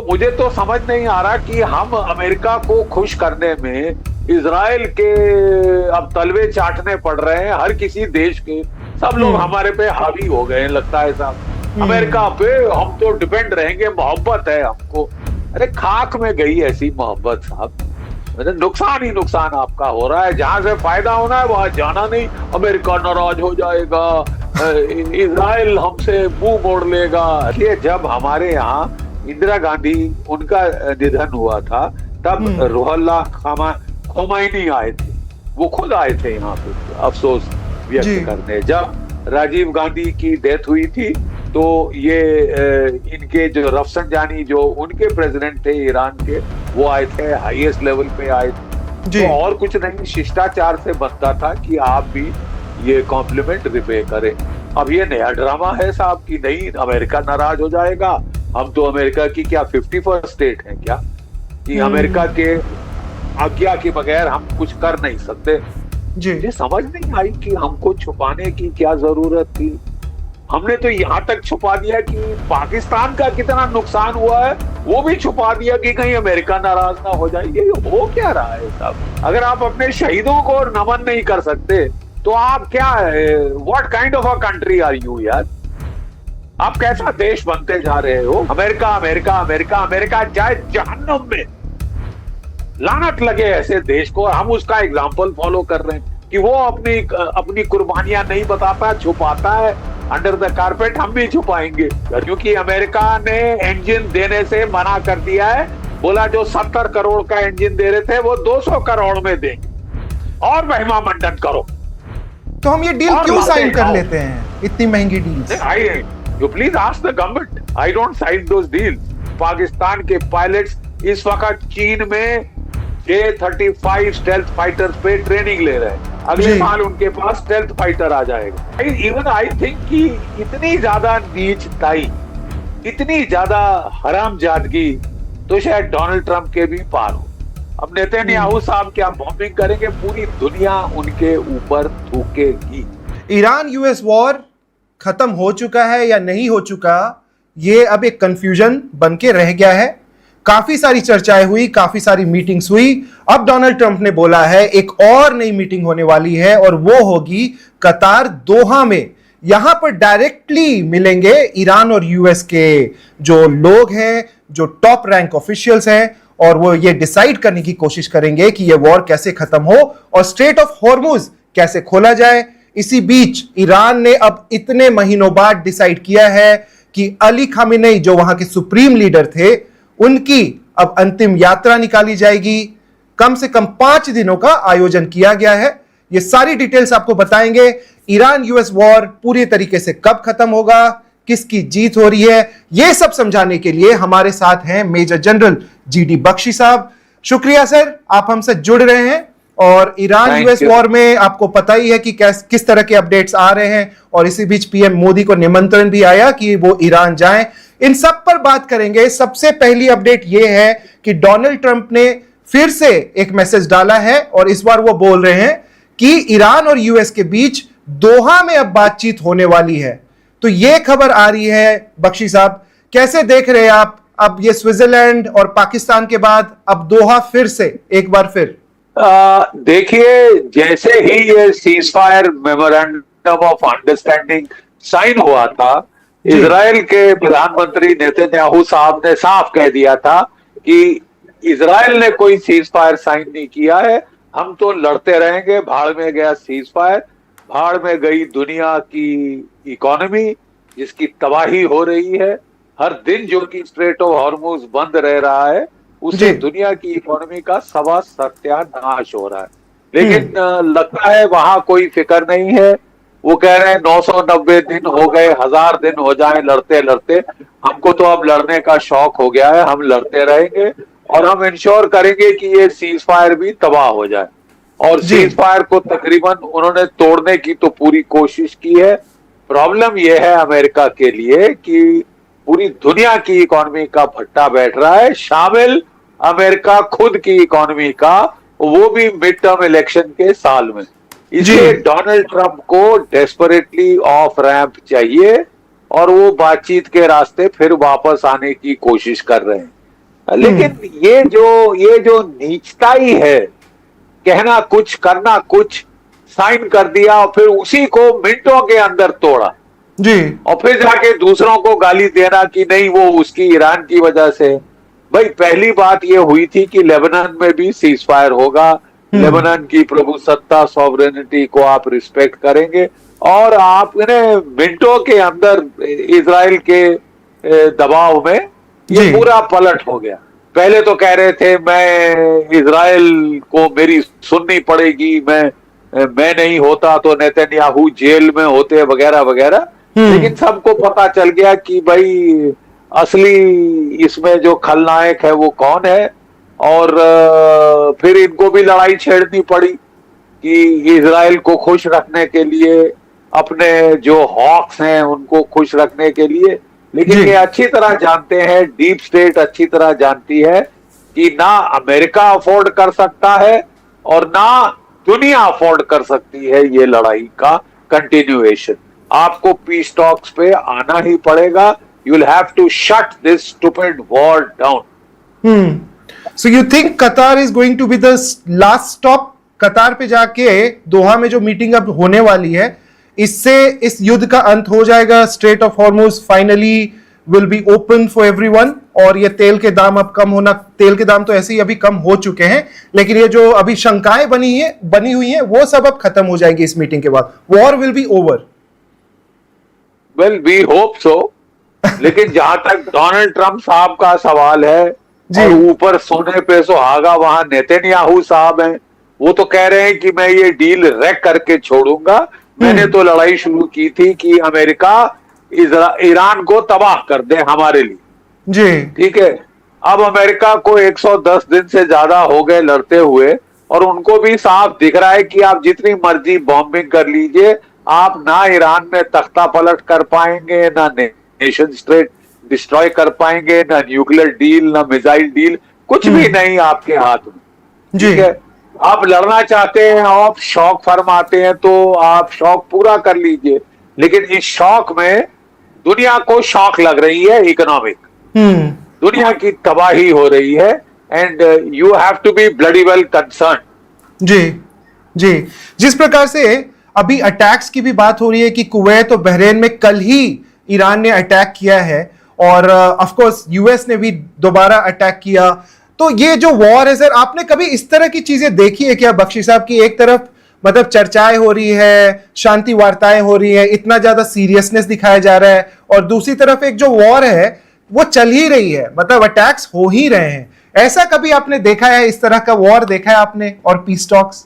मुझे तो समझ नहीं आ रहा कि हम अमेरिका को खुश करने में इजराइल के अब तलवे चाटने पड़ रहे हैं हर किसी देश के। सब लोग हमारे पे हावी हो गए हैं, लगता है साहब। अमेरिका पे हम तो डिपेंड रहेंगे, मोहब्बत है हमको। अरे खाक में गई ऐसी मोहब्बत साहब। नुकसान ही नुकसान आपका हो रहा है। जहां से फायदा होना है वहां जाना नहीं। अमेरिका नाराज हो जाएगा, इजराइल हमसे मुंह मोड़ लेगा। ये जब हमारे यहाँ इंदिरा गांधी उनका निधन हुआ था तब रुहुल्लाह खोमैनी आए थे, वो खुद आए थे यहाँ पे अफसोस व्यक्त करने। जब राजीव गांधी की डेथ हुई थी तो ये इनके जो रफसंजानी जो उनके प्रेसिडेंट थे ईरान के, वो आए थे, हाईएस्ट लेवल पे आए थे। तो और कुछ नहीं, शिष्टाचार से बनता था कि आप भी ये कॉम्प्लीमेंट रिपे करें। अब ये नया ड्रामा है साहब कि नहीं अमेरिका नाराज हो जाएगा। हम तो अमेरिका की क्या 51st स्टेट है क्या कि अमेरिका के आज्ञा के बगैर हम कुछ कर नहीं सकते। मुझे समझ नहीं आई कि हमको छुपाने की क्या जरूरत थी। हमने तो यहाँ तक छुपा दिया कि पाकिस्तान का कितना नुकसान हुआ है वो भी छुपा दिया कि कहीं अमेरिका नाराज ना हो जाए। ये हो क्या रहा है साहब? अगर आप अपने शहीदों को नमन नहीं कर सकते तो आप क्या, what kind of a country are you यार? आप कैसा देश बनते जा रहे हो? अमेरिका अमेरिका अमेरिका अमेरिका जाए जहन्नुम में, लानत लगे ऐसे देश को। हम उसका एग्जाम्पल फॉलो कर रहे हैं कि वो अपनी कुर्बानियां नहीं बताता, छुपाता है अंडर द कारपेट। हम भी छुपाएंगे क्योंकि अमेरिका ने इंजन देने से मना कर दिया है। बोला जो 70 करोड़ का इंजन दे रहे थे वो 200 करोड़ में देंगे और महिमा मंडन करो। तो हम ये डील क्यों साइन कर लेते हैं, इतनी महंगी deal? You please ask the government. I don't sign those deals. Pakistan के पायलट्स इस वक्त चीन में J-35 स्टेल्थ फाइटर पे ट्रेनिंग ले रहे हैं। अगले साल उनके पास स्टेल्थ फाइटर आ जाएगा। इवन आई थिंक कि इतनी ज्यादा नीचताई, इतनी ज्यादा हरामजादगी तो शायद डोनाल्ड ट्रंप के भी पार हो। अब नेतन्याहू साहब क्या बॉम्बिंग करेंगे, पूरी दुनिया उनके ऊपर थूकेगी। ईरान यूएस वॉर खत्म हो चुका है या नहीं हो चुका, ये अब एक कंफ्यूजन बन के रह गया है। काफी सारी चर्चाएं हुई, काफी सारी मीटिंग्स हुई। अब डोनाल्ड ट्रंप ने बोला है एक और नई मीटिंग होने वाली है और वो होगी कतार दोहा में। यहां पर डायरेक्टली मिलेंगे ईरान और यूएस के जो लोग हैं, जो टॉप रैंक ऑफिशियल्स हैं, और वो ये डिसाइड करने की कोशिश करेंगे कि ये वॉर कैसे खत्म हो और स्ट्रेट ऑफ हॉर्मुज कैसे खोला जाए। इसी बीच ईरान ने अब इतने महीनों बाद डिसाइड किया है कि अली खामेनेई जो वहां के सुप्रीम लीडर थे, उनकी अब अंतिम यात्रा निकाली जाएगी। कम से कम 5 दिनों का आयोजन किया गया है। ये सारी डिटेल्स आपको बताएंगे। ईरान यूएस वॉर पूरी तरीके से कब खत्म होगा, किसकी जीत हो रही है, यह सब समझाने के लिए हमारे साथ हैं मेजर जनरल जीडी बख्शी साहब। शुक्रिया सर, आप हमसे जुड़ रहे हैं। और ईरान यूएस वॉर में आपको पता ही है कि किस तरह के अपडेट्स आ रहे हैं, और इसी बीच पीएम मोदी को निमंत्रण भी आया कि वो ईरान जाएं। इन सब पर बात करेंगे। सबसे पहली अपडेट यह है कि डोनाल्ड ट्रंप ने फिर से एक मैसेज डाला है और इस बार वो बोल रहे हैं कि ईरान और यूएस के बीच दोहा में अब बातचीत होने वाली है। तो ये खबर आ रही है। बख्शी साहब, कैसे देख रहे हैं आप अब ये स्विट्जरलैंड और पाकिस्तान के बाद अब दोहा फिर से एक बार फिर? देखिए, जैसे ही ये cease fire memorandum of understanding sign हुआ था, इजराइल के प्रधानमंत्री नेतन्याहू साहब ने साफ कह दिया था कि इजराइल ने कोई सीज फायर साइन नहीं किया है, हम तो लड़ते रहेंगे। भाड़ में गया सीज फायर, भाड़ में गई दुनिया की इकोनॉमी जिसकी तबाही हो रही है। हर दिन जो कि स्ट्रेट ऑफ हॉर्मुज बंद रह रहा है उससे दुनिया की इकोनॉमी का सवा सत्यानाश हो रहा है। लेकिन लगता है वहां कोई फिक्र नहीं है। वो कह रहे हैं 990 दिन हो गए, 1000 दिन हो जाए लड़ते लड़ते, हमको तो अब लड़ने का शौक हो गया है, हम लड़ते रहेंगे और हम इंश्योर करेंगे कि ये सीज फायर भी तबाह हो जाए। और सीज फायर को तकरीबन उन्होंने तोड़ने की तो पूरी कोशिश की है। प्रॉब्लम यह है अमेरिका के लिए कि पूरी दुनिया की इकोनॉमी का भट्टा बैठ रहा है, शामिल अमेरिका खुद की इकोनॉमी का, वो भी मिड टर्म इलेक्शन के साल में। इसलिए डोनाल्ड ट्रंप को डेस्परेटली ऑफ रैंप चाहिए और वो बातचीत के रास्ते फिर वापस आने की कोशिश कर रहे हैं। लेकिन ये जो नीचताई है, कहना कुछ करना कुछ, साइन कर दिया और फिर उसी को मिनटों के अंदर तोड़ा जी और फिर जाके दूसरों को गाली देना कि नहीं वो उसकी ईरान की वजह से। भाई पहली बात ये हुई थी कि लेबनान में भी सीज फायर होगा, लेबनान की प्रभुसत्ता सॉवरेनिटी को आप रिस्पेक्ट करेंगे और आप मिनटों के अंदर इजराइल के दबाव में ये जी। पूरा पलट हो गया। पहले तो कह रहे थे मैं इजराइल को मेरी सुननी पड़ेगी, मैं नहीं होता तो नेतन्याहू जेल में होते वगैरह वगैरह। लेकिन सबको पता चल गया कि भाई असली इसमें जो खलनायक है वो कौन है। और फिर इनको भी लड़ाई छेड़नी पड़ी कि इजराइल को खुश रखने के लिए, अपने जो हॉक्स हैं उनको खुश रखने के लिए। लेकिन जी। ये अच्छी तरह जानते हैं, डीप स्टेट अच्छी तरह जानती है कि ना अमेरिका अफोर्ड कर सकता है और ना दुनिया अफोर्ड कर सकती है ये लड़ाई का कंटिन्यूएशन। आपको पीस टॉक्स पे आना ही पड़ेगा। You will have to shut this stupid war down. So you think Qatar is going to be the last stop? Qatar पे जाके दोहा में जो मीटिंग अब होने वाली है, इससे इस युद्ध का अंत हो जाएगा? Straight of Hormuz finally will be open for everyone और ये तेल के दाम अब कम होना, तेल के दाम तो ऐसे ही अभी कम हो चुके हैं, लेकिन ये जो अभी शंकाएं बनी हुई हैं वो सब अब खत्म हो जाएगी इस मीटिंग के बाद। War will be over. Well we hope so. लेकिन जहां तक डोनाल्ड ट्रंप साहब का सवाल है, और ऊपर सोने पे सुहागा वहां नेतन्याहू साहब हैं, वो तो कह रहे हैं कि मैं ये डील रैक करके छोड़ूंगा। मैंने तो लड़ाई शुरू की थी कि अमेरिका ईरान को तबाह कर दे हमारे लिए। जी ठीक है, अब अमेरिका को 110 दिन से ज्यादा हो गए लड़ते हुए और उनको भी साफ दिख रहा है कि आप जितनी मर्जी बॉम्बिंग कर लीजिए, आप ना ईरान में तख्ता पलट कर पाएंगे, ना नेशन स्टेट डिस्ट्रॉय कर पाएंगे, ना न्यूक्लियर डील, ना मिसाइल डील, कुछ भी नहीं आपके हाथ में। ठीक है, आप लड़ना चाहते हैं, आप शौक फरमाते हैं तो आप शौक पूरा कर लीजिए। लेकिन इस शौक में दुनिया को शौक लग रही है, इकोनॉमिक दुनिया की तबाही हो रही है and you have to be bloody well concern. जी जी। जिस प्रकार से अभी अटैक्स की भी बात हो रही है कि कुवैत और बहरीन में कल ही ईरान ने अटैक किया है और ऑफ कोर्स यूएस ने भी दोबारा अटैक किया, तो ये जो वॉर है सर, आपने कभी इस तरह की चीजें देखी है क्या बख्शी साहब की? एक तरफ मतलब चर्चाएं हो रही है, शांति वार्ताएं हो रही है, इतना ज्यादा सीरियसनेस दिखाया जा रहा है, और दूसरी तरफ एक जो वॉर है वो चल ही रही है, मतलब अटैक्स हो ही रहे हैं। ऐसा कभी आपने देखा है, इस तरह का वॉर देखा है आपने और पीस टॉक्स?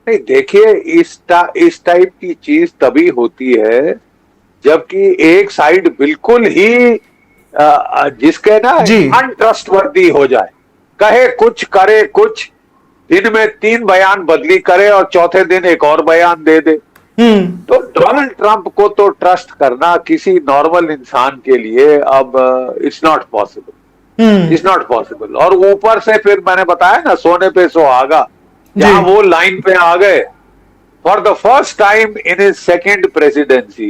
नहीं, देखिए इस टाइप की चीज तभी होती है जबकि एक साइड बिल्कुल ही जिसके ना अनट्रस्टवर्दी हो जाए, कहे कुछ करे कुछ, दिन में 3 बयान बदली करे और चौथे दिन एक और बयान दे दे। तो डोनाल्ड ट्रंप को तो ट्रस्ट करना किसी नॉर्मल इंसान के लिए अब it's not possible, it's not possible. और ऊपर से फिर मैंने बताया ना, सोने पे सुहागा, जहां वो लाइन पे आ गए। For the first time in his second presidency,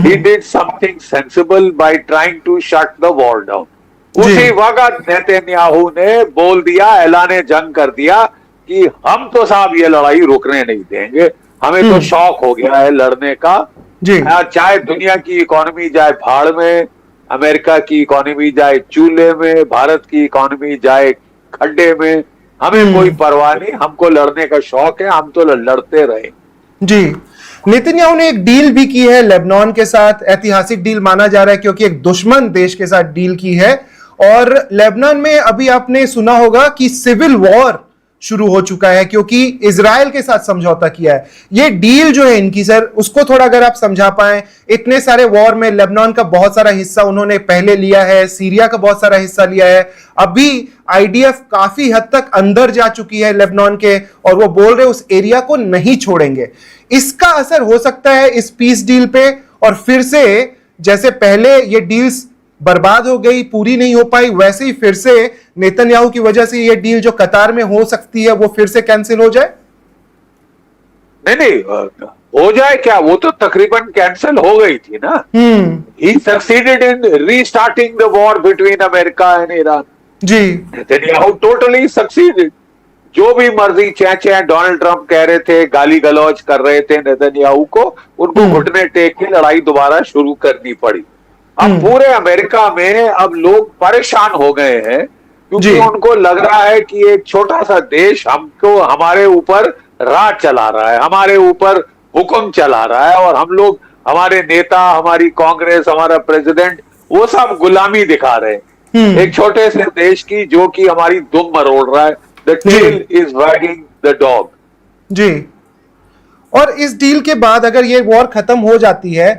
he did something sensible by trying to shut the war down. उसी वक्त नेतन्याहू ने बोल दिया, ऐलाने जंग कर दिया कि हम तो साहब ये लड़ाई रुकने नहीं देंगे, हमें तो शौक हो गया है लड़ने का। चाहे दुनिया की इकोनॉमी जाए भाड़ में, अमेरिका की इकोनॉमी जाए चूल्हे में, भारत की इकोनॉमी जाए खड्डे में, हमें कोई परवाह नहीं, हमको लड़ने का शौक है, हम तो लड़ते रहे। जी। नेतन्याहू ने एक डील भी की है लेबनान के साथ, ऐतिहासिक डील माना जा रहा है क्योंकि एक दुश्मन देश के साथ डील की है। और लेबनान में अभी आपने सुना होगा कि सिविल वॉर शुरू हो चुका है क्योंकि इजराइल के साथ समझौता किया है। ये डील जो है इनकी सर, उसको थोड़ा अगर आप समझा पाए। इतने सारे वॉर में लेबनान का बहुत सारा हिस्सा उन्होंने पहले लिया है, सीरिया का बहुत सारा हिस्सा लिया है, अभी आईडीएफ काफी हद तक अंदर जा चुकी है लेबनान के, और वो बोल रहे उस एरिया को नहीं छोड़ेंगे। इसका असर हो सकता है इस पीस डील पे, और फिर से जैसे पहले ये डील्स बर्बाद हो गई, पूरी नहीं हो पाई, वैसे ही फिर से नेतन्याहू की वजह से ये डील जो कतार में हो सकती है वो फिर से कैंसिल हो जाए? नहीं, हो जाए क्या, वो तो तकरीबन कैंसिल हो गई थी ना। He succeeded in restarting the war between America and Iran. जी। Netanyahu totally succeeded. जो भी मर्जी चै डोनाल्ड ट्रंप कह रहे थे, गाली गलौज कर रहे थे नेतन्याहू को, उनको घुटने टेक के लड़ाई दोबारा शुरू करनी पड़ी। अब पूरे अमेरिका में अब लोग परेशान हो गए हैं क्योंकि जी। उनको लग रहा है कि एक छोटा सा देश हमको हमारे ऊपर राज चला रहा है, हमारे ऊपर हुक्म चला रहा है, और हम लोग, हमारे नेता, हमारी कांग्रेस, हमारा प्रेसिडेंट, वो सब गुलामी दिखा रहे हैं एक छोटे से देश की, जो कि हमारी दुम मरोड़ रहा है। The tail is wagging the dog. जी। और इस डील के बाद अगर ये वॉर खत्म हो जाती है,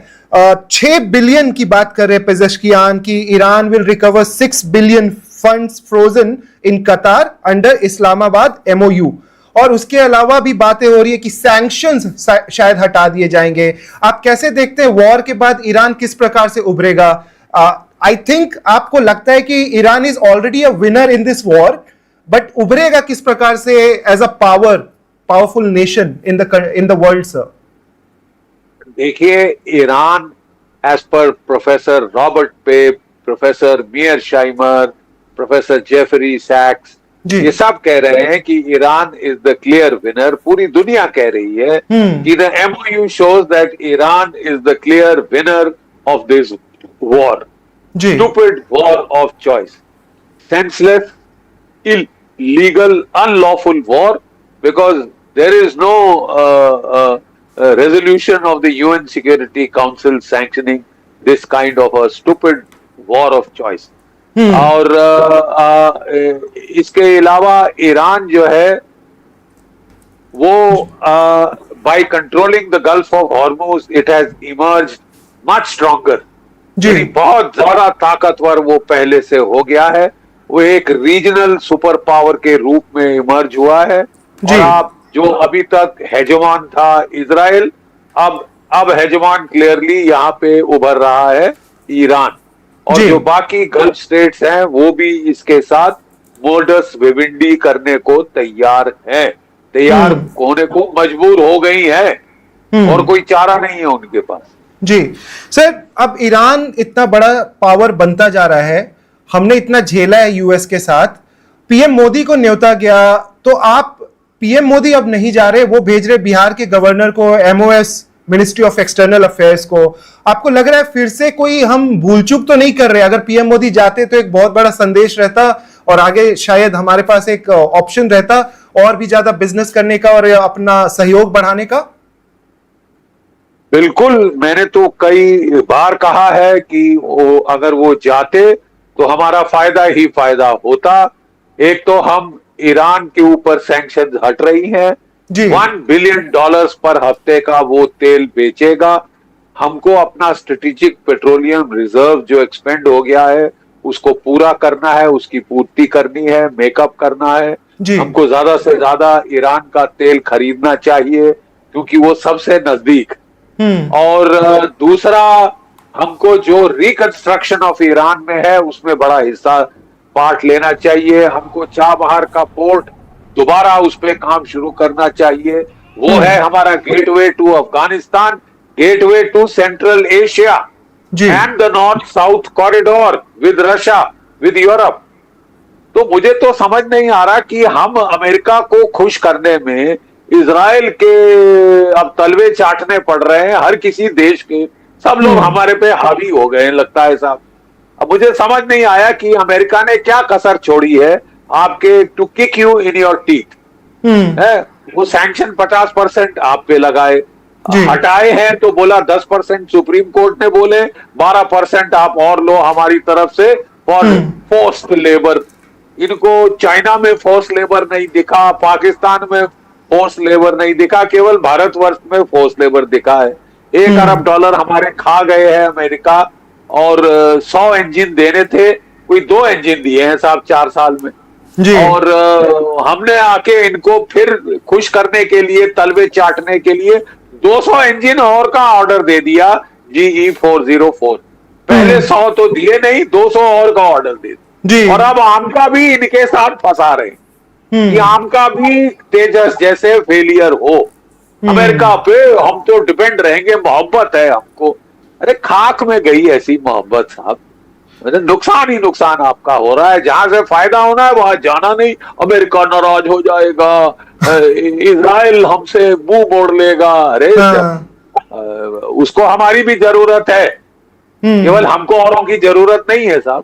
6 बिलियन की बात कर रहे पेजेश्कियान की, Iran will recover 6 billion funds frozen in Qatar under Islamabad MOU, और उसके अलावा भी बातें हो रही है कि सैंक्शंस शायद हटा दिए जाएंगे। आप कैसे देखते हैं वॉर के बाद ईरान किस प्रकार से उभरेगा? आई थिंक आपको लगता है कि Iran is already a winner in this war, but उभरेगा किस प्रकार से as a powerful nation in the world sir? देखिए, Iran as per professor Robert Pape, professor Mearsheimer, professor Jeffrey सैक्स, ये सब कह रहे हैं कि Iran is the clear winner. पूरी दुनिया कह रही है कि the MOU shows that Iran is the clear winner of this war, stupid war of choice, senseless, illegal, unlawful war, because there is no resolution of the UN Security Council sanctioning this kind of a stupid war of choice. और इसके अलावा Iran जो है वो by controlling the Gulf of Hormuz, it has emerged much stronger. बहुत ज्यादा ताकतवर वो पहले से हो गया है। वो एक रीजनल सुपर पावर के रूप में इमर्ज हुआ है। और आप जो अभी तक हेजमान था इजराइल, अब हेजमान क्लियरली यहाँ पे उभर रहा है ईरान, और जो बाकी गल्फ स्टेट्स हैं वो भी इसके साथ मोडस विवेंडी करने को तैयार होने को मजबूर हो गई है, और कोई चारा नहीं है उनके पास। जी सर, अब ईरान इतना बड़ा पावर बनता जा रहा है, हमने इतना झेला है यूएस के साथ, पीएम मोदी को न्योता गया, तो आप पीएम मोदी अब नहीं जा रहे, वो भेज रहे बिहार के गवर्नर को, MOS ministry of external affairs को। आपको लग रहा है फिर से कोई हम भूल चूक तो नहीं कर रहे? अगर पीएम मोदी जाते तो एक बहुत बड़ा संदेश रहता, और आगे शायद हमारे पास एक ऑप्शन रहता और भी ज्यादा बिजनेस करने का और अपना सहयोग बढ़ाने का। बिल्कुल, मैंने तो कई बार कहा है कि अगर वो जाते तो हमारा फायदा ही फायदा होता। एक तो हम ईरान के ऊपर सैंक्शंस हट रही हैं, $1 बिलियन पर हफ्ते का वो तेल बेचेगा। हमको अपना स्ट्रेटेजिक पेट्रोलियम रिजर्व जो एक्सपेंड हो गया है उसको पूरा करना है, उसकी पूर्ति करनी है, मेकअप करना है। हमको ज्यादा से ज्यादा ईरान का तेल खरीदना चाहिए क्योंकि वो सबसे नजदीक। और दूसरा, हमको जो रिकंस्ट्रक्शन ऑफ ईरान में है उसमें बड़ा हिस्सा पार्ट लेना चाहिए। हमको चाबहार का पोर्ट दोबारा उस पर काम शुरू करना चाहिए। वो है हमारा gateway to Afghanistan, gateway to central Asia and the north south corridor with Russia, with Europe. तो मुझे तो समझ नहीं आ रहा कि हम अमेरिका को खुश करने में इजराइल के अब तलवे चाटने पड़ रहे हैं हर किसी देश के। सब लोग हमारे पे हावी हो गए हैं लगता है साहब। अब मुझे समझ नहीं आया कि अमेरिका ने क्या कसर छोड़ी है आपके to kick you in your teeth. वो सैंक्शन 50% आप पे लगाए, हटाए हैं तो बोला 10% सुप्रीम कोर्ट ने बोले, 12% आप और लो हमारी तरफ से फॉर फोर्स्ड लेबर। इनको चाइना में फोर्स लेबर नहीं दिखा, पाकिस्तान में फोर्स लेबर नहीं दिखा, केवल भारतवर्ष में फोर्स लेबर दिखा है। $1 अरब हमारे खा गए हैं अमेरिका, और 100 इंजन देने थे, कोई 2 इंजन दिए हैं साहब 4 साल में। और हमने आके इनको फिर खुश करने के लिए, तलवे चाटने के लिए 200 इंजन और का ऑर्डर दे दिया GE 404। पहले 100 तो दिए नहीं, 200 और का ऑर्डर दे दिया। और अब आम का भी इनके साथ फंसा रहे कि आम का भी तेजस जैसे फेलियर हो। अमेरिका पे हम तो डिपेंड रहेंगे, मोहब्बत है हमको। अरे खाक में गई ऐसी मोहब्बत साहब। मतलब नुकसान ही नुकसान आपका हो रहा है। जहां से फायदा होना है वहां जाना नहीं, अमेरिका नाराज हो जाएगा, इजराइल हमसे मुंह मोड़ लेगा। अरे हाँ। उसको हमारी भी जरूरत है, केवल हम्म। हमको औरों की जरूरत नहीं है साहब।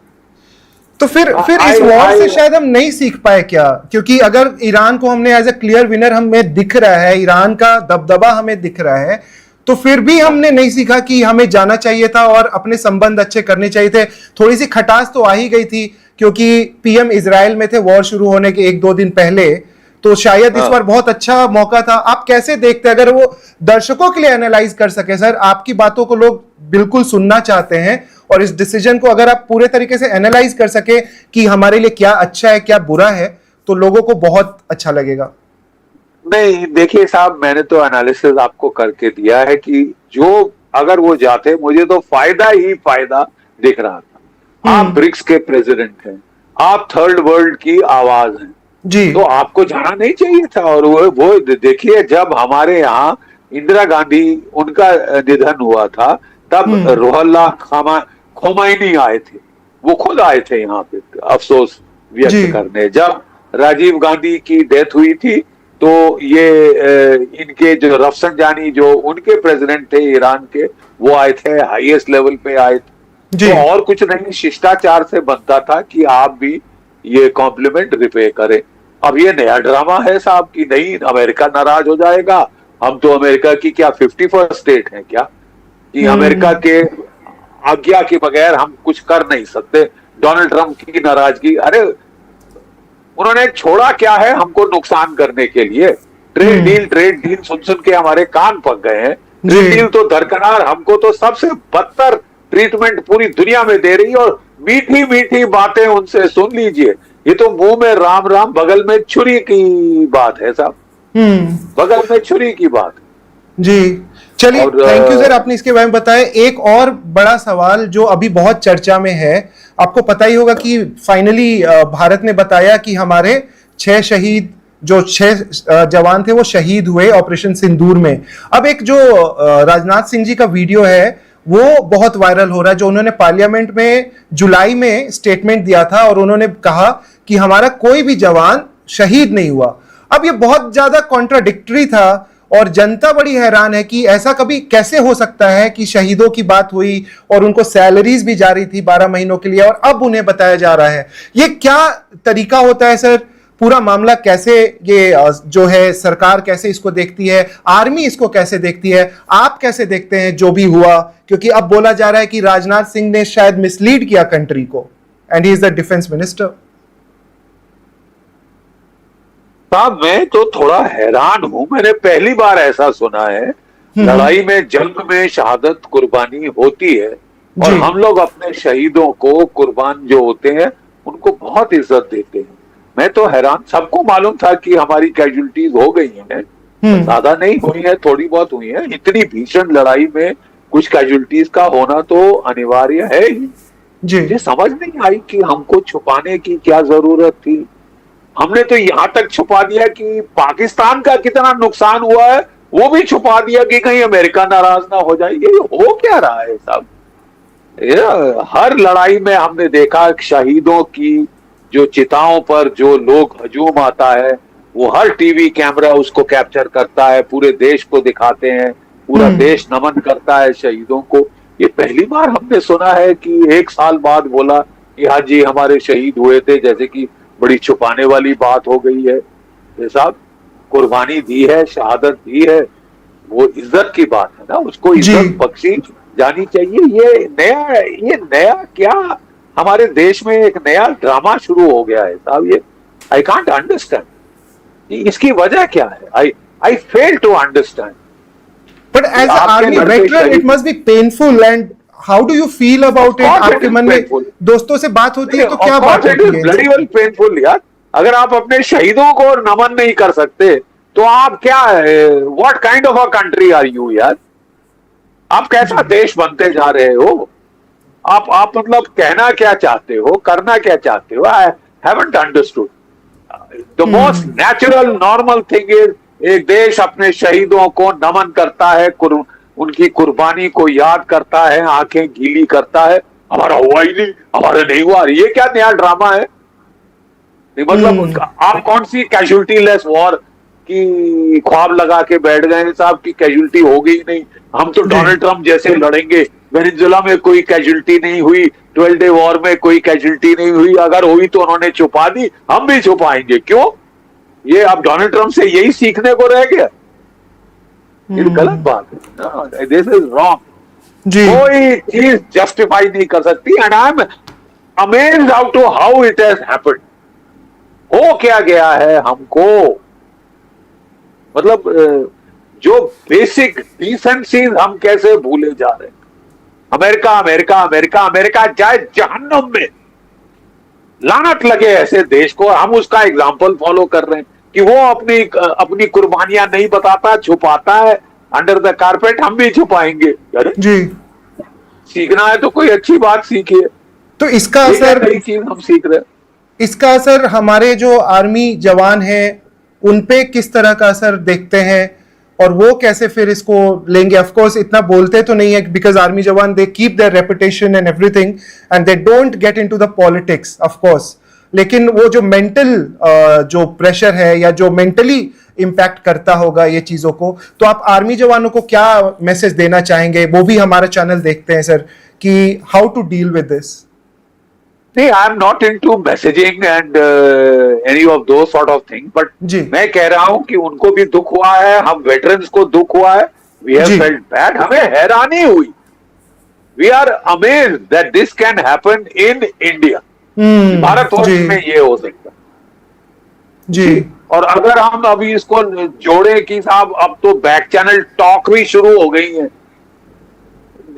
तो फिर इस आई वॉर से आई शायद हम नहीं सीख पाए क्या? क्योंकि अगर ईरान को हमने एज ए क्लियर विनर हमें दिख रहा है, ईरान का दबदबा हमें दिख रहा है, तो फिर भी हमने नहीं सीखा कि हमें जाना चाहिए था और अपने संबंध अच्छे करने चाहिए थे। थोड़ी सी खटास तो आ ही गई थी क्योंकि पीएम इजराइल में थे वॉर शुरू होने के एक दो दिन पहले, तो शायद इस हाँ। बार बहुत अच्छा मौका था। आप कैसे देखते हैं, अगर वो दर्शकों के लिए एनालाइज कर सके सर, आपकी बातों को लोग बिल्कुल सुनना चाहते हैं, और इस डिसीजन को अगर आप पूरे तरीके से एनालाइज कर सके कि हमारे लिए क्या अच्छा है क्या बुरा है, तो लोगों को बहुत अच्छा लगेगा। नहीं देखिए साहब, मैंने तो एनालिसिस आपको करके दिया है कि जो अगर वो जाते, मुझे तो फायदा ही फायदा दिख रहा था। आप ब्रिक्स के प्रेसिडेंट हैं, आप थर्ड वर्ल्ड की आवाज हैं, जी। तो आपको जाना नहीं चाहिए था। और वो देखिए, जब हमारे यहाँ इंदिरा गांधी उनका निधन हुआ था, तब रोहल्ला खोमैनी आए थे, वो खुद आए थे यहाँ पे अफसोस जी। व्यक्त करने। जब राजीव गांधी की डेथ हुई थी, तो ये इनके जो रफसंजानी जो उनके प्रेसिडेंट थे ईरान के, वो आए थे, हाईएस्ट लेवल पे आए थे। जी। तो और कुछ नहीं, शिष्टाचार से बनता था कि आप भी ये कॉम्प्लीमेंट रिपे करें। अब ये नया ड्रामा है साहब कि नहीं अमेरिका नाराज हो जाएगा। हम तो अमेरिका की क्या 51st स्टेट है क्या, कि अमेरिका के आज्ञा के बगैर हम कुछ कर नहीं सकते। डोनाल्ड ट्रंप की नाराजगी, अरे उन्होंने छोड़ा क्या है हमको नुकसान करने के लिए? ट्रेड डील सुन सुन के हमारे कान पक गए हैं। ट्रेड जी। डील तो दरकरार, हमको तो सबसे बदतर ट्रीटमेंट पूरी दुनिया में दे रही है, और मीठी मीठी बातें उनसे सुन लीजिए। ये तो मुंह में राम राम, बगल में छुरी की बात है साहब, बगल में छुरी की बात। जी। चलिए, और थैंक यू सर, आपने इसके बारे में बताया। एक और बड़ा सवाल जो अभी बहुत चर्चा में है, आपको पता ही होगा कि फाइनली भारत ने बताया कि हमारे 6 शहीद, जो 6 जवान थे वो शहीद हुए ऑपरेशन सिंदूर में। अब एक जो राजनाथ सिंह जी का वीडियो है वो बहुत वायरल हो रहा है, जो उन्होंने पार्लियामेंट में जुलाई में स्टेटमेंट दिया था और उन्होंने कहा कि हमारा कोई भी जवान शहीद नहीं हुआ। अब ये बहुत ज्यादा कॉन्ट्राडिक्टरी था और जनता बड़ी हैरान है कि ऐसा कभी कैसे हो सकता है कि शहीदों की बात हुई और उनको सैलरीज भी जारी थी 12 महीनों के लिए, और अब उन्हें बताया जा रहा है। ये क्या तरीका होता है सर? पूरा मामला कैसे, ये जो है सरकार कैसे इसको देखती है, आर्मी इसको कैसे देखती है, आप कैसे देखते हैं जो भी हुआ? क्योंकि अब बोला जा रहा है कि राजनाथ सिंह ने शायद मिसलीड किया कंट्री को, and he is the defence minister. साहब मैं तो थोड़ा हैरान हूं, मैंने पहली बार ऐसा सुना है। लड़ाई में, जंग में शहादत कुर्बानी होती है, और जी। हम लोग अपने शहीदों को, कुर्बान जो होते हैं, उनको बहुत इज्जत देते हैं। मैं तो हैरान, सबको मालूम था कि हमारी कैजुअलिटीज हो गई हैं, ज्यादा नहीं हुई है, थोड़ी बहुत हुई है। इतनी भीषण लड़ाई में कुछ कैजुअलिटीज का होना तो अनिवार्य है ही। जी। मुझे समझ नहीं आई कि हमको छुपाने की क्या जरूरत थी। हमने तो यहां तक छुपा दिया कि पाकिस्तान का कितना नुकसान हुआ है, वो भी छुपा दिया कि कहीं अमेरिका नाराज ना हो जाए। ये हो क्या रहा है साहब? हर लड़ाई में हमने देखा शहीदों की जो चिताओं पर जो लोग हजूम आता है, वो हर टीवी कैमरा उसको कैप्चर करता है, पूरे देश को दिखाते हैं, पूरा देश नमन करता है शहीदों को। ये पहली बार हमने सुना है कि 1 साल बाद बोला कि हाँ जी हमारे शहीद हुए थे, जैसे कि बड़ी छुपाने वाली बात हो गई है। ये साहब कुर्बानी दी है, शहादत दी है, वो इज्जत की बात है ना, उसको इज्जत बख्शी जानी चाहिए। ये नया क्या हमारे देश में एक नया ड्रामा शुरू हो गया है साहब। ये आई कांट अंडरस्टैंड, इसकी वजह क्या है? I fail to understand. But as a army veteran it must be painful, and how do you feel about it? आपके मन में दोस्तों से बात होती है तो क्या बात होती है? ब्लडी वेल पेनफुल यार। अगर आप अपने शहीदों को नमन नहीं कर सकते तो आप क्या, what kind of a country are you यार? आप कैसा देश बनते जा रहे हो? आप मतलब कहना क्या चाहते हो, करना क्या चाहते हो? I haven't understood. The most natural normal thing is, एक देश अपने शहीदों को नमन करता है, उनकी कुर्बानी को याद करता है, आंखें गीली करता है, हमारा हुआ ही नहीं, हमारा नहीं हुआ, ये क्या नया ड्रामा है? नहीं मतलब आप कौन सी कैजुअलिटी लेस वॉर की ख्वाब लगा के बैठ गए साहब की कैजुअलिटी हो गई नहीं, हम तो डोनाल्ड ट्रंप जैसे लड़ेंगे। वेनेजुएला में कोई कैजुअलिटी नहीं हुई, 12 डे वॉर में कोई कैजुअलिटी नहीं हुई, अगर हुई तो उन्होंने छुपा दी, हम भी छुपाएंगे। क्यों? ये अब डोनाल्ड ट्रंप से यही सीखने को रह गया? ये गलत बात है, दिस इज रॉन्ग। जी कोई चीज जस्टिफाई नहीं कर सकती। And I am amazed out to how it has happened. हो क्या गया है हमको, मतलब जो बेसिक डिसेंसीज हम कैसे भूले जा रहे हैं। अमेरिका अमेरिका अमेरिका अमेरिका जाए जहन्नुम में, लानत लगे ऐसे देश को। हम उसका एग्जाम्पल फॉलो कर रहे हैं कि वो अपनी कुर्बानियां नहीं बताता, छुपाता है अंडर द कारपेट, हम भी छुपाएंगे। अरे जी, सीखना है तो कोई अच्छी बात सीखिए। तो इसका ये क्या असर, नई चीज हम सीख रहे हैं? इसका असर हमारे जो आर्मी जवान हैं उन पे किस तरह का असर देखते हैं, और वो कैसे फिर इसको लेंगे? ऑफ कोर्स इतना बोलते तो नहीं है, बिकॉज आर्मी जवान they keep their reputation and everything and they don't get into the politics of course, लेकिन वो जो मेंटल जो प्रेशर है या जो मेंटली इम्पैक्ट करता होगा ये चीजों को, तो आप आर्मी जवानों को क्या मैसेज देना चाहेंगे? वो भी हमारा चैनल देखते हैं सर, कि how to deal with this. नहीं, I am not into messaging and any of those sort of thing, but जी। मैं कह रहा हूं कि उनको भी दुख हुआ है, हम वेटरन्स को दुख हुआ है, वी हैव जी। फेल्ट बैड, हमें हैरानी हुई, we are amazed that this can happen in India. Bharatvarsh जी में ये हो सकता है। जी और अगर हम अभी इसको जोड़े कि साहब अब तो बैक चैनल टॉक भी शुरू हो गई है,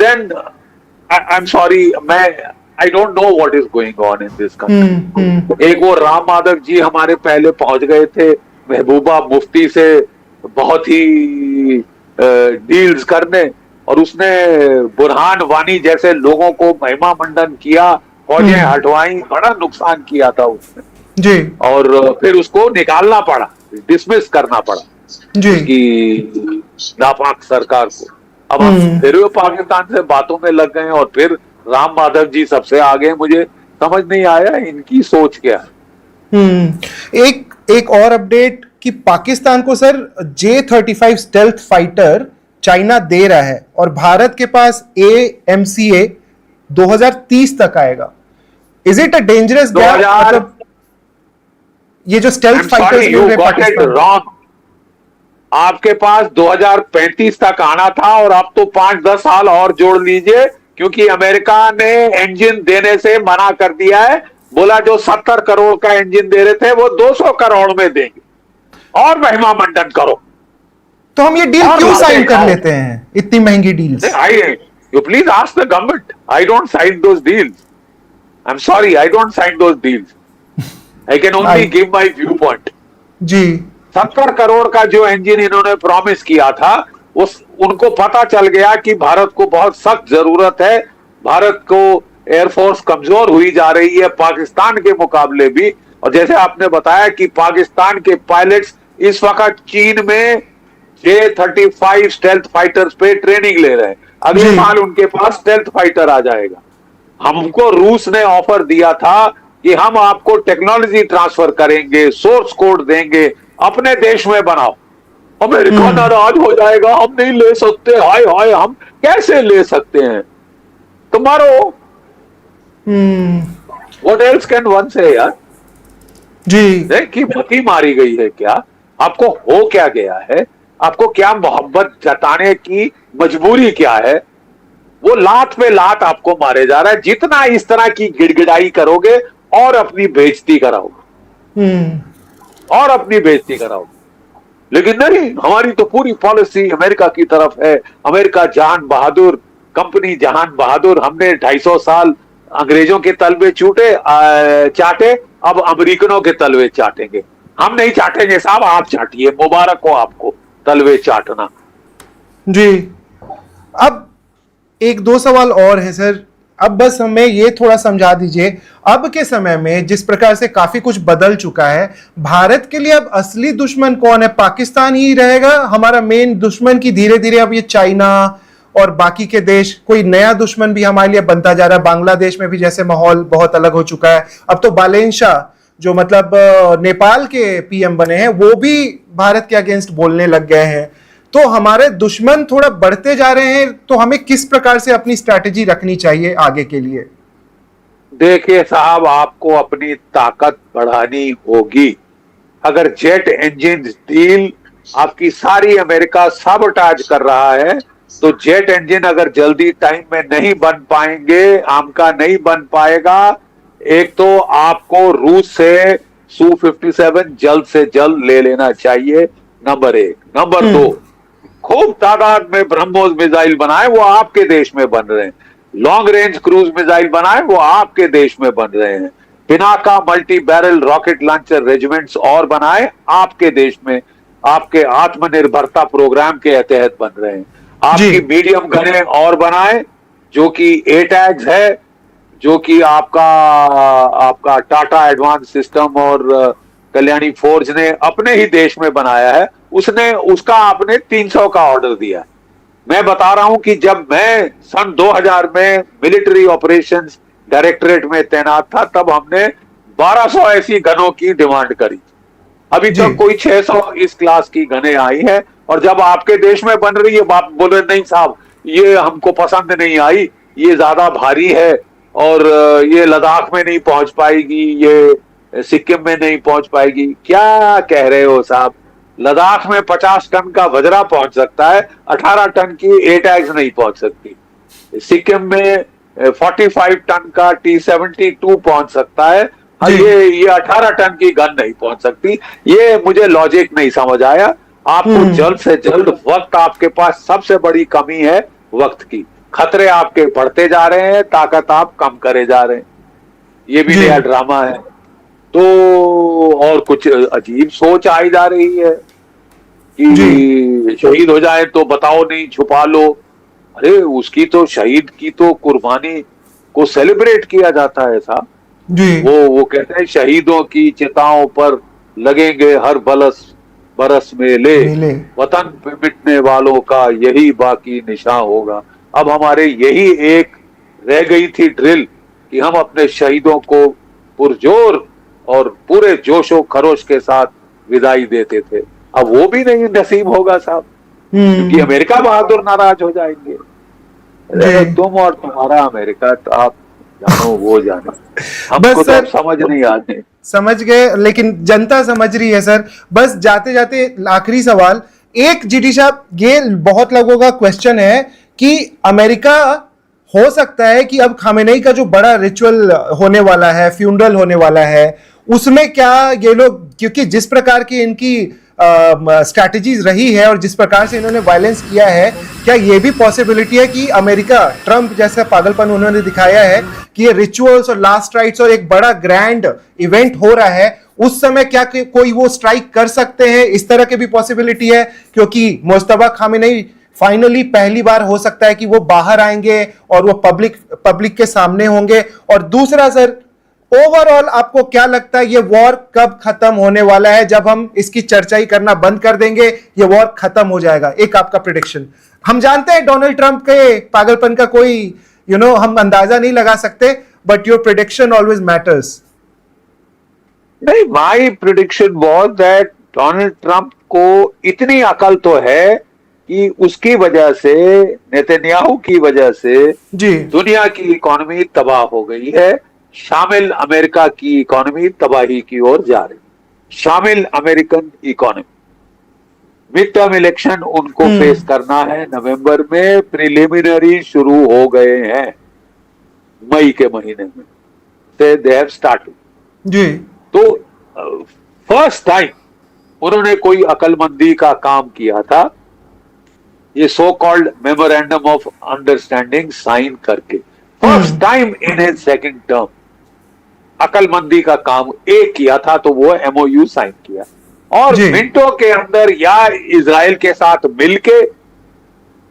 then I am sorry, I don't know what is going on in this country. एक वो राम माधव जी हमारे पहले पहुंच गए थे महबूबा मुफ्ती से बहुत ही डील्स करने, और उसने बुरहान वानी जैसे लोगों को महिमा मंडन किया, फौजें हटवाई, बड़ा नुकसान किया था उसने जी और फिर उसको निकालना पड़ा, डिसमिस करना पड़ा जी कि नापाक सरकार को। अब हम फिर वो पाकिस्तान से बातों में लग गए और फिर राम माधव जी सबसे आगे। मुझे समझ नहीं आया इनकी सोच क्या है। एक और अपडेट कि पाकिस्तान को sir J-35 stealth fighter China दे रहा है, और भारत के पास AMCA 2030 तक आएगा। Is it a dangerous gap? मतलब ये जो स्टेल्थ फाइटर्स मिल रहे पाकिस्तान, रॉन्ग। आपके पास 2035 तक आना था और अब तो 5-10 साल और जोड़ लीजिए, क्योंकि अमेरिका ने इंजन देने से मना कर दिया है। बोला जो 70 करोड़ का इंजन दे रहे थे वो 200 करोड़ में देंगे, और महिमा मंडन करो। तो हम ये डील क्यों साइन कर लेते हैं, इतनी महंगी deals? You please ask the government. I don't sign those deals. I'm sorry, I don't sign those deals. I can only give my viewpoint. जी 70 करोड़ का जो इंजन इन्होंने प्रॉमिस किया था, उनको पता चल गया कि भारत को बहुत सख्त जरूरत है। भारत को एयरफोर्स कमजोर हुई जा रही है पाकिस्तान के मुकाबले भी, और जैसे आपने बताया कि पाकिस्तान के पायलट्स इस वक्त चीन में J-35 स्टेल्थ फाइटर्स पे ट्रेनिंग ले रहे हैं। अगले साल उनके पास स्टेल्थ फाइटर आ जाएगा। हमको रूस ने ऑफर दिया था कि हम आपको टेक्नोलॉजी ट्रांसफर करेंगे, सोर्स कोड देंगे, अपने देश में बनाओ। अमेरिका नाराज हो जाएगा, हम नहीं ले सकते, हाय हाय हम कैसे ले सकते हैं? तुम्हारो व्हाट एल्स कैन वन से यार जी कि मती मारी गई है क्या? आपको हो क्या गया है? आपको क्या मोहब्बत जताने की मजबूरी क्या है? वो लात पे लात आपको मारे जा रहा है। जितना इस तरह की गिड़गिड़ाई करोगे और अपनी बेइज्जती कराओगे, और अपनी बेइज्जती कराओगे। लेकिन नहीं, हमारी तो पूरी पॉलिसी अमेरिका की तरफ है। अमेरिका जहान बहादुर, कंपनी जहान बहादुर। हमने 250 साल अंग्रेजों के तलवे चाटे, अब अमेरिकनों के तलवे चाटेंगे। हम नहीं चाटेंगे साहब, आप चाटिए, मुबारक हो आपको तलवे चाटना। जी अब एक दो सवाल और है सर, अब बस हमें ये थोड़ा समझा दीजिए, अब के समय में जिस प्रकार से काफी कुछ बदल चुका है, भारत के लिए अब असली दुश्मन कौन है? पाकिस्तान ही रहेगा हमारा मेन दुश्मन की धीरे धीरे अब ये चाइना और बाकी के देश, कोई नया दुश्मन भी हमारे लिए बनता जा रहा है। बांग्लादेश में भी जैसे माहौल बहुत अलग हो चुका है। अब तो बालेन शाह जो मतलब नेपाल के पीएम बने हैं, वो भी भारत के अगेंस्ट बोलने लग गए हैं। तो हमारे दुश्मन थोड़ा बढ़ते जा रहे हैं, तो हमें किस प्रकार से अपनी स्ट्रैटेजी रखनी चाहिए आगे के लिए? देखिए साहब, आपको अपनी ताकत बढ़ानी होगी। अगर जेट इंजन डील आपकी सारी अमेरिका साबोटाज कर रहा है, तो जेट इंजन अगर जल्दी टाइम में नहीं बन पाएंगे, आमका नहीं बन पाएगा, एक तो आपको रूस से Su-57 जल्द से जल्द ले लेना चाहिए, नंबर 1। नंबर 2, खूब तादाद में ब्रह्मोस मिसाइल बनाए, वो आपके देश में बन रहे हैं। लॉन्ग रेंज क्रूज मिसाइल बनाए, वो आपके देश में बन रहे हैं। Pinaka multi barrel rocket launcher regiments और बनाए, आपके देश में, आपके आत्मनिर्भरता प्रोग्राम के तहत बन रहे हैं। आपकी मीडियम गने और बनाए, जो कि एटैग्स है, जो कि आपका टाटा एडवांस सिस्टम और कल्याणी फोर्ज ने अपने ही देश में बनाया है। उसका आपने 300 का ऑर्डर दिया। मैं बता रहा हूं कि जब मैं सन 2000 में मिलिट्री ऑपरेशंस डायरेक्टरेट में तैनात था, तब हमने 1200 ऐसी गनों की डिमांड करी। अभी तक कोई 600 इस क्लास की गने आई है। और जब आपके देश में बन रही है, आप बोल रहे नहीं साहब ये हमको पसंद नहीं आई, ये ज्यादा भारी है और ये लद्दाख में नहीं पहुंच पाएगी, ये सिक्किम में नहीं पहुंच पाएगी। क्या कह रहे हो साहब? लद्दाख में 50 टन का वज्रा पहुंच सकता है, 18 टन की एटैग्स नहीं पहुंच सकती। सिक्किम में 45 टन का T-72 पहुंच सकता है, ये 18 टन की गन नहीं पहुंच सकती। ये मुझे लॉजिक नहीं समझ आया। आपको जल्द से जल्द, वक्त आपके पास सबसे बड़ी कमी है वक्त की। खतरे आपके बढ़ते जा रहे हैं, ताकत आप कम करे जा रहे हैं। ये भी नया ड्रामा है। तो और कुछ अजीब सोच आई जा रही है कि शहीद हो जाए तो बताओ नहीं, छुपा लो। अरे उसकी तो, शहीद की तो कुर्बानी को सेलिब्रेट किया जाता है साहब। वो कहते हैं शहीदों की चिताओं पर लगेंगे हर बरस मेले, वतन पे मिटने वालों का यही बाकी निशान होगा। अब हमारे यही एक रह गई थी ड्रिल कि हम अपने शहीदों को पुरजोर और पूरे जोशो खरोश के साथ विदाई देते थे। अब वो भी नहीं नसीब होगा साहब, क्योंकि अमेरिका बहादुर नाराज हो जाएंगे। तुम और तुम्हारा अमेरिका, तो आप जानो वो जाने, हमको तो समझ नहीं आते। समझ गए, लेकिन जनता समझ रही है सर। बस जाते जाते आखिरी सवाल, एक जीडी साहब, ये बहुत लोगों का क्वेश्चन है कि अमेरिका हो सकता है कि अब खामेनेई का जो बड़ा रिचुअल होने वाला है, फ्यूनरल होने वाला है, उसमें क्या ये लोग, क्योंकि जिस प्रकार की इनकी स्ट्रैटेजीज रही है और जिस प्रकार से इन्होंने वायलेंस किया है, क्या ये भी पॉसिबिलिटी है कि अमेरिका, ट्रंप जैसा पागलपन उन्होंने दिखाया है कि ये रिचुअल्स और लास्ट राइट्स और एक बड़ा ग्रैंड इवेंट हो रहा है, उस समय क्या कोई वो स्ट्राइक कर सकते हैं? इस तरह की भी पॉसिबिलिटी है, क्योंकि मुस्तफा खामेनेई फाइनली पहली बार हो सकता है कि वो बाहर आएंगे और वो पब्लिक के सामने होंगे। और दूसरा सर, ओवरऑल आपको क्या लगता है ये वॉर कब खत्म होने वाला है? जब हम इसकी चर्चा ही करना बंद कर देंगे, ये वॉर खत्म हो जाएगा? एक आपका प्रेडिक्शन। हम जानते हैं डोनाल्ड ट्रंप के पागलपन का कोई हम अंदाजा नहीं लगा सकते, but your prediction always matters. नहीं, my prediction was that Donald Trump को इतनी अकल तो है कि उसकी वजह से, नेतन्याहू की वजह से दुनिया की इकोनॉमी तबाह हो गई है, शामिल अमेरिका की इकोनॉमी तबाही की ओर जा रही, शामिल American economy. Mid term election उनको फेस करना है नवंबर में, प्रिलिमिनरी शुरू हो गए हैं मई के महीने में से, दे हैव स्टार्टेड जी। तो फर्स्ट टाइम उन्होंने कोई अकलमंदी का काम किया था, ये so called memorandum of understanding sign करके। First time in his second term अकलमंदी का काम एक किया था, तो वो MOU साइन किया और मिनटों के अंदर या इजराइल के साथ मिलके,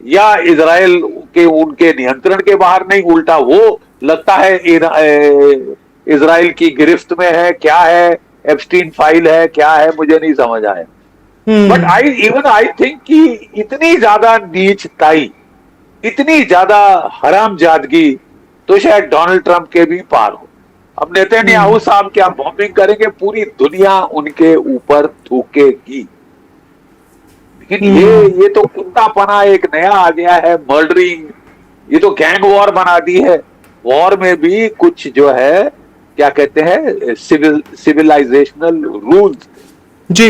या इजराइल के उनके नियंत्रण के बाहर नहीं, उल्टा वो लगता है इजराइल की गिरफ्त में है, क्या है, एप्स्टीन फाइल है, क्या है, मुझे नहीं समझ आया। बट आई थिंक कि इतनी ज्यादा नीचताई, इतनी ज्यादा हरामजादगी तो शायद डोनाल्ड ट्रंप के भी पार हो। अब नेतन्याहू साहब क्या बॉम्बिंग करेंगे, पूरी दुनिया उनके ऊपर थूकेगी। लेकिन ये तो कुत्तापना एक नया आ गया है, मर्डरिंग, ये तो गैंग वॉर बना दी है। वॉर में भी कुछ जो है क्या कहते हैं सिविलाइजेशनल रूल्स, जी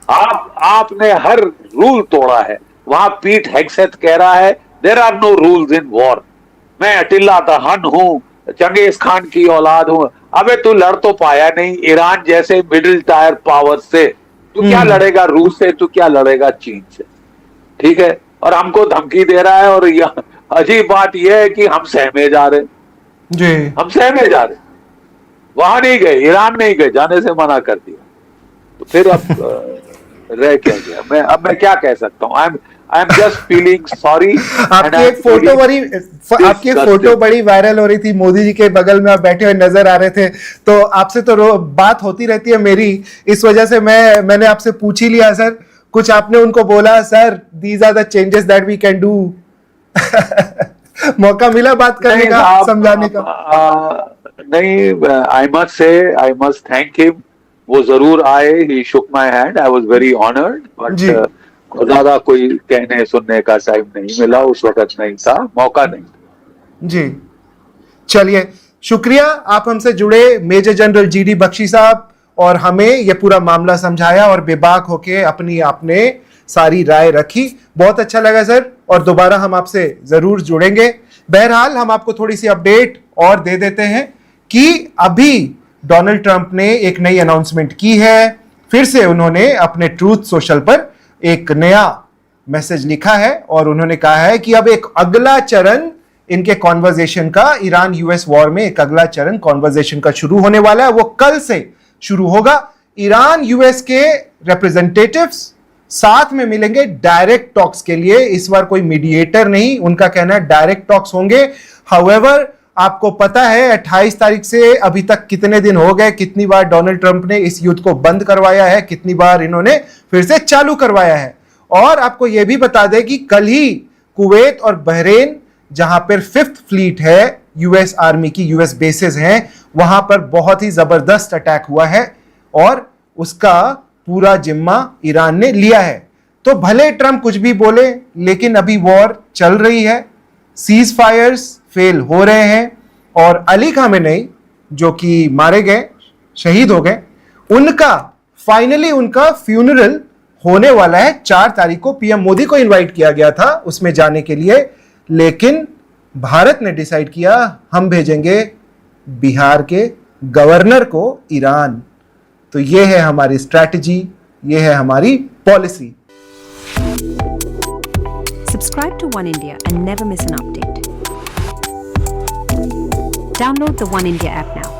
आपने हर रूल तोड़ा है। वहां पीट हेग्सेथ कह रहा है there are no rules in war, मैं अटिल्ला दहन हूं, चंगेज खान की औलाद हूं। अबे तू लड़ तो पाया नहीं ईरान जैसे मिडिल टायर पावर से, तू क्या लड़ेगा रूस से, तू क्या लड़ेगा चीन से, ठीक है। और हमको धमकी दे रहा है। और अजीब बात यह है कि हम सहमे जा रहे, जी हम सहमे जा रहे, वहां नहीं गए, ईरान नहीं गए, जाने से मना कर दिया। तो फिर अब रह क्या गया। अब मैं क्या कह सकता हूँ। I am just feeling sorry. आपकी एक फोटो बड़ी वायरल हो रही थी, मोदी जी के बगल में आप बैठे हुए नजर आ रहे थे। तो आपसे तो बात होती रहती है मेरी, इस वजह से मैंने आपसे पूछ ही लिया सर। कुछ आपने उनको बोला sir these are the changes that we can do? मौका मिला बात करने का, समझाने का? नहीं, आई मस्ट थैंक हिम। वो जरूर आए, he shook my hand, I was very honoured, but ज्यादा कोई कहने सुनने का टाइम नहीं मिला, उस वक्त नहीं था, मौका नहीं। जी चलिए, शुक्रिया आप हमसे जुड़े मेजर जनरल जीडी बख्शी साहब, और हमें यह पूरा मामला समझाया और बेबाक होके अपनी आपने सारी राय रखी। बहुत अच्छा लगा सर, और दोबारा हम आपसे जरूर जुड़ेंगे। बहरहाल हम आपको थोड़ी सी अपडेट और दे देते हैं कि अभी डोनाल्ड ट्रंप ने एक नई अनाउंसमेंट की है। फिर से उन्होंने अपने ट्रूथ सोशल पर एक नया मैसेज लिखा है और उन्होंने कहा है कि अब एक अगला चरण इनके कॉन्वर्जेशन का, ईरान यूएस वॉर में एक अगला चरण कॉन्वर्जेशन का शुरू होने वाला है। वो कल से शुरू होगा। ईरान यूएस के रिप्रेजेंटेटिव्स साथ में मिलेंगे डायरेक्ट टॉक्स के लिए। इस बार कोई मीडिएटर नहीं, उनका कहना है डायरेक्ट टॉक्स होंगे। हाउएवर आपको पता है 28 तारीख से अभी तक कितने दिन हो गए, कितनी बार डोनाल्ड ट्रंप ने इस युद्ध को बंद करवाया है, कितनी बार इन्होंने फिर से चालू करवाया है। और आपको यह भी बता दें कि कल ही कुवैत और बहरीन, जहां पर 5th फ्लीट है यूएस आर्मी की, यूएस बेसेस हैं, वहां पर बहुत ही जबरदस्त अटैक हुआ है और उसका पूरा जिम्मा ईरान ने लिया है। तो भले ट्रंप कुछ भी बोले, लेकिन अभी वॉर चल रही है, सीज फायर्स फेल हो रहे हैं। और अली खामेनेई जो कि मारे गए, शहीद हो गए, उनका फाइनली उनका फ्यूनरल होने वाला है 4 तारीख को। पीएम मोदी को इनवाइट किया गया था उसमें जाने के लिए, लेकिन भारत ने डिसाइड किया हम भेजेंगे बिहार के गवर्नर को ईरान। तो ये है हमारी स्ट्रैटेजी, ये है हमारी policy. Subscribe to One India and never miss an update. Download the One India app now.